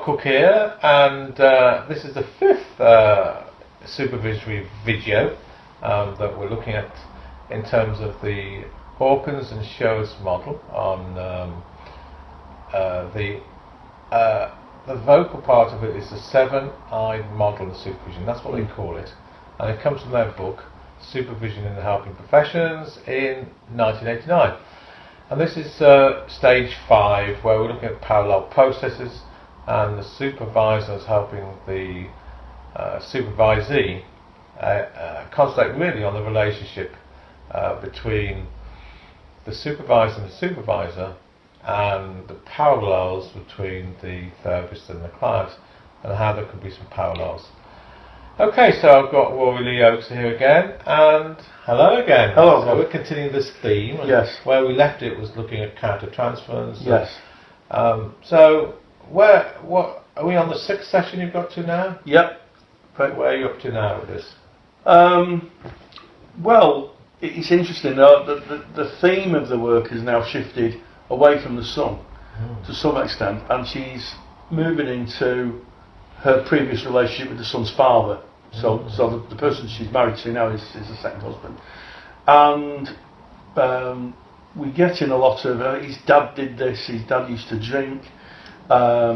Cooke here, and this is the fifth supervisory video that we're looking at in terms of the Hawkins and Shohet model on the vocal part of it is the seven-eyed model of supervision. That's what they call it, and it comes from their book Supervision in the Helping Professions in 1989. And this is stage 5, where we're looking at parallel processes, and the supervisor is helping the supervisee concentrate really on the relationship between the supervisor and the supervisor, and the parallels between the therapist and the client, and how there could be some parallels. Okay, so I've got Rory Lee Oakes here again, and hello again. Hello. So we're continuing this theme. And yes. Where we left it was looking at counter-transference. Yes. So what are we on the 6th session you've got to now? Yep. Where are you up to now with this? Well, it's interesting though. The theme of the work has now shifted away from the son to some extent, and she's moving into her previous relationship with the son's father. So the person she's married to now is the second husband, and we get in a lot of his dad did this, his dad used to drink,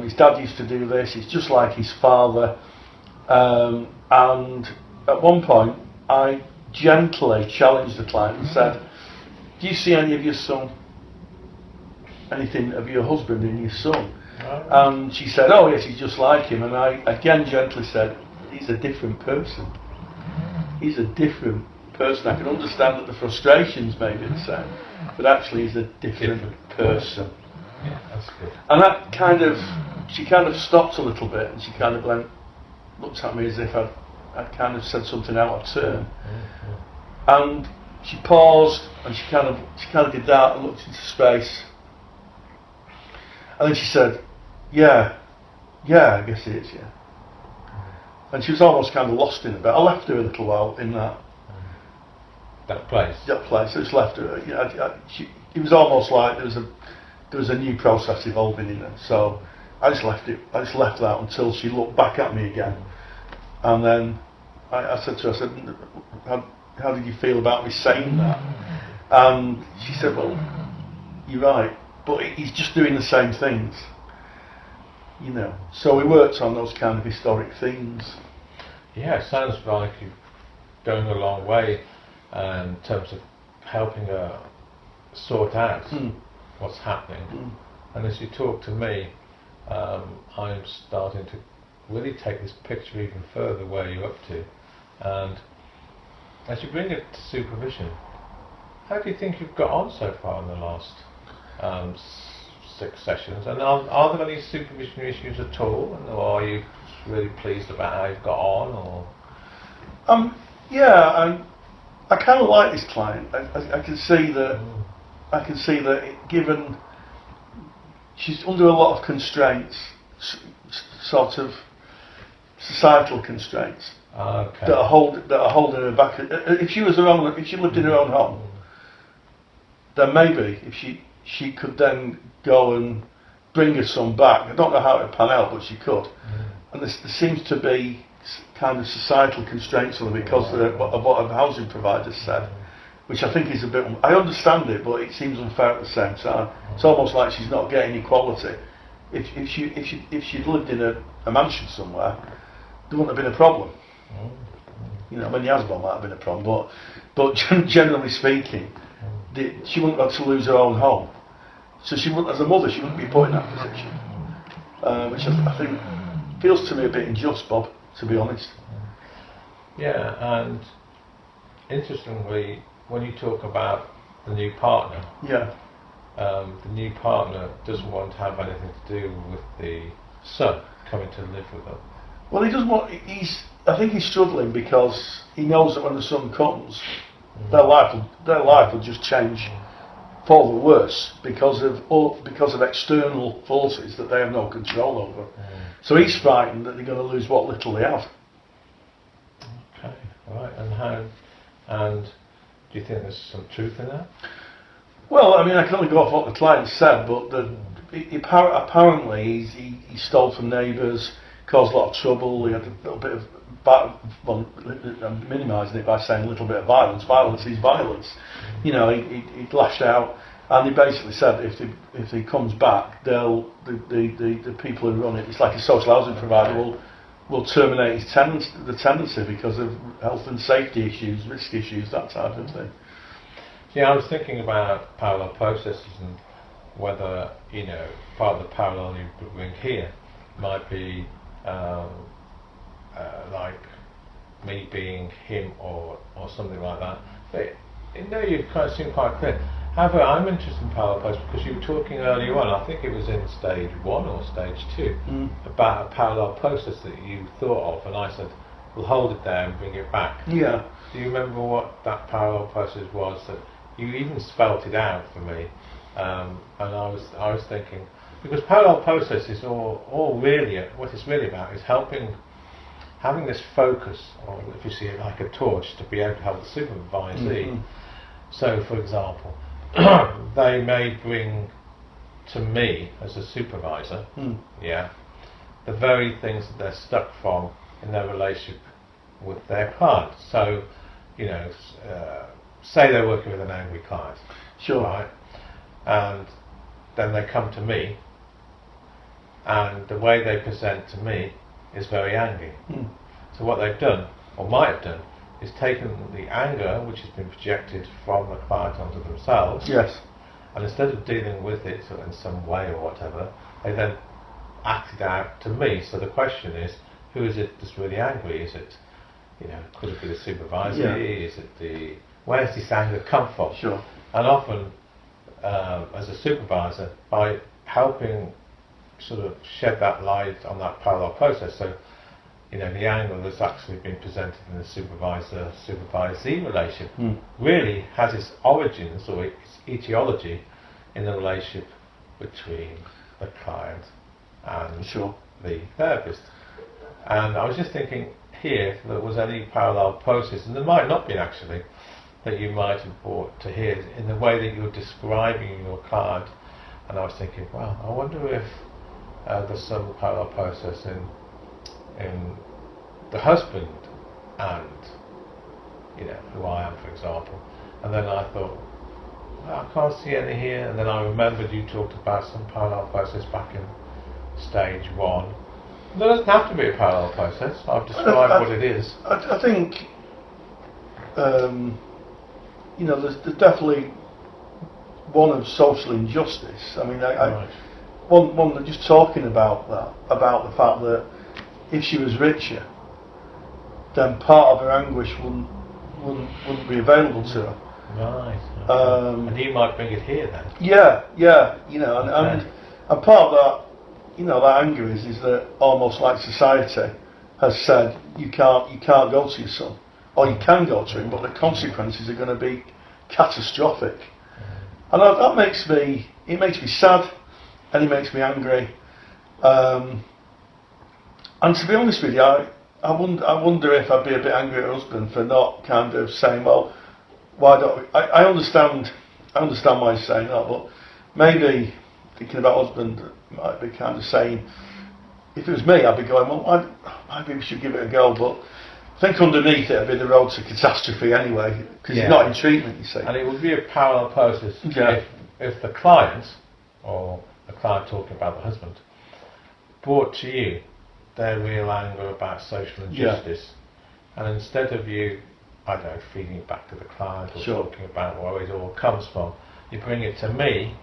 his dad used to do this, he's just like his father, and at one point I gently challenged the client and said, do you see any of your son, anything of your husband in your son? And she said, oh yes, he's just like him. And I again gently said, he's a different person. He's a different person. I can understand that the frustrations may be the same, but actually he's a different person. Yeah, that's good. And that she kind of stopped a little bit, and she kind of looked at me as if I'd kind of said something out of turn. And she paused, and she kind of did that and looked into space. And then she said, yeah, I guess it is, yeah. And she was almost kind of lost in it, but I left her a little while in that place. That place. I just left her. It was almost like there was a new process evolving in her. So I just left that until she looked back at me again. And then I said to her, how did you feel about me saying that? And she said, well, you're right, but he's just doing the same things. So we worked on those kind of historic themes. Yeah, it sounds like you're going a long way in terms of helping her sort out what's happening. And as you talk to me, I'm starting to really take this picture even further where you're up to. And as you bring it to supervision, how do you think you've got on so far in the last 6 sessions? And are there any supervision issues at all, or are you really pleased about how you've got on? Or I kind of like this client. I can see that given she's under a lot of constraints, sort of societal constraints that are holding her back. If she lived in her own home, then maybe if she could then go and bring her son back. I don't know how it would pan out, but she could. And there seems to be kind of societal constraints on her because of what a housing provider said, which I think is a bit. I understand it, but it seems unfair at the same time. It's almost like she's not getting equality. If she'd lived in a mansion somewhere, there wouldn't have been a problem. The Asbel might have been a problem, but generally speaking, she wouldn't have to lose her own home. So she wouldn't, as a mother, she wouldn't be put in that position, which I think feels to me a bit unjust, Bob, to be honest. Yeah, and interestingly, when you talk about the new partner, the new partner doesn't want to have anything to do with the son coming to live with them. Well, he doesn't want. I think he's struggling because he knows that when the son comes, their life will just change for the worse because of external forces that they have no control over. So he's frightened that they're going to lose what little they have. Okay, right. And do you think there's some truth in that? Well, I mean, I can only go off what the client said, but apparently he stole from neighbours, caused a lot of trouble. He had a little bit of I'm minimising it by saying a little bit of violence. Violence is violence. You know, he lashed out, and he basically said if he comes back, the people who run it, it's like a social housing provider, will terminate his tenancy because of health and safety issues, risk issues, that type of thing. Yeah, I was thinking about parallel processes and whether, you know, part of the parallel you could bring here might be like me being him or something like that. But you know, you've kind of seen quite clear. However, I'm interested in parallel process because you were talking earlier on, I think it was in stage 1 or stage 2, about a parallel process that you thought of, and I said, we'll hold it there and bring it back. Yeah. Do you remember what that parallel process was? That you even spelt it out for me, and I was thinking, because parallel process is all really, what it's really about is having this focus, or if you see it like a torch, to be able to help the supervisee. So, for example, they may bring to me as a supervisor, the very things that they're stuck from in their relationship with their client. So, you know, say they're working with an angry client, sure, right? And then they come to me, and the way they present to me is very angry. So what they've done, or might have done, is taken the anger which has been projected from the client onto themselves. Yes. And instead of dealing with it in some way or whatever, they then acted out to me. So the question is, who is it that's really angry? Is it, you know, could it be the supervisor? Yeah. Is it where's this anger come from? Sure. And often, as a supervisor, by helping sort of shed that light on that parallel process, so, you know, the anger that's actually been presented in the supervisor-supervisee relationship really has its origins or its etiology in the relationship between the client and the therapist. And I was just thinking here if there was any parallel process, and there might not be actually, that you might have brought to here in the way that you're describing your client. And I was thinking, well, I wonder if there's some parallel process in the husband and, you know, who I am, for example. And then I thought, well, I can't see any here. And then I remembered you talked about some parallel process back in stage 1. There doesn't have to be a parallel process. I've described what it is. I think, you know, there's definitely one of social injustice. I mean, one just talking about that, about the fact that if she was richer, then part of her anguish wouldn't be available to her. Right. And you might bring it here then. Yeah, you know, and part of that, you know, that anger is that almost like society has said you can't go to your son, or you can go to him, but the consequences are going to be catastrophic. And that makes me sad, and it makes me angry. And to be honest with you, I wonder if I'd be a bit angry at her husband for not kind of saying, well, why don't we? I understand why he's saying that, but maybe thinking about husband might be kind of saying, if it was me, I'd be going, well, maybe we should give it a go, but I think underneath it would be the road to catastrophe anyway, because he's not in treatment, you see. And it would be a parallel process if the client, or the client talking about the husband, brought to you their real anger about social injustice, and instead of you, I don't know, feeding it back to the client or talking about where it all comes from, you bring it to me,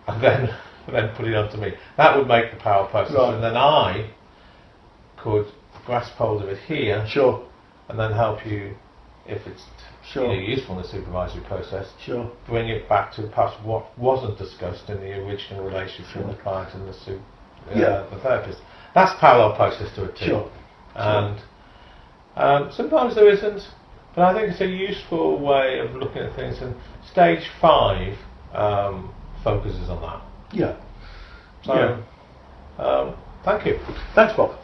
and then put it onto me. That would make the parallel process, and then I could grasp hold of it here, and then help you, if it's you know, useful in the supervisory process, bring it back to perhaps what wasn't discussed in the original relationship between the client and the therapist. That's parallel process to it too. And sometimes there isn't, but I think it's a useful way of looking at things, and stage 5 focuses on that. Yeah. So, thank you. Thanks, Bob.